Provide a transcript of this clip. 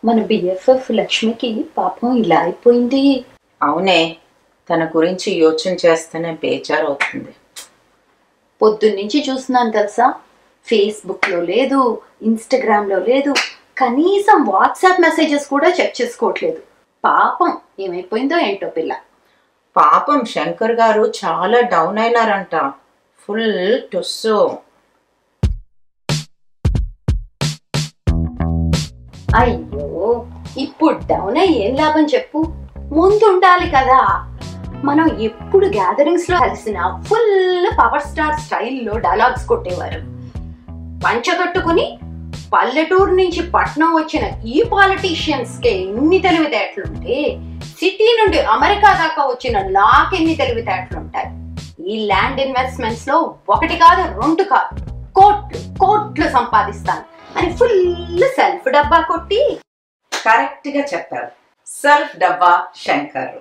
మన బిఎఫ్ఎఫ్ లక్ష్మికి పాపం ఇలా అయిపోయింది. అవునే, తన గురించి యోచన చేస్తేనే బేజారవుతుంది. పొద్దున్నుంచి చూస్తున్నాను తెలుసా, ఫేస్బుక్లో లేదు, ఇన్స్టాగ్రామ్లో లేదు, కనీసం వాట్సాప్ మెసేజెస్ కూడా చెక్ చేసుకోవట్లేదు. పాపం ఏమైపోయిందో ఏంటో పిల్ల. పాపం శంకర్ గారు చాలా డౌన్ అయినారంట, ఫుల్ టొస్సు. అయ్యో, ఇప్పుడు డౌన్ అయ్యి ఏం లాభం చెప్పు, ముందు ఉండాలి కదా. మనం ఎప్పుడు గ్యాదరింగ్స్ లో కలిసిన ఫుల్ పవర్ స్టార్ స్టైల్లో డైలాగ్స్ కొట్టేవారు. పంచగట్టుకుని పల్లెటూరు నుంచి పట్నం వచ్చిన ఈ పాలిటీషియన్స్ కి ఎన్ని తెలివితేటలుంటే, సిటీ నుండి అమెరికా దాకా వచ్చిన నాకెన్ని తెలివితేటలుంటాయి. ఈ ల్యాండ్ ఇన్వెస్ట్మెంట్స్ లో 1 కాదు 2 కాదు కోట్లు సంపాదిస్తాను అని ఫుల్ సెల్ఫ్ డబ్బా కొట్టి. కరెక్ట్ గా చెప్పారు, సెల్ఫ్ డబ్బా శంకర్.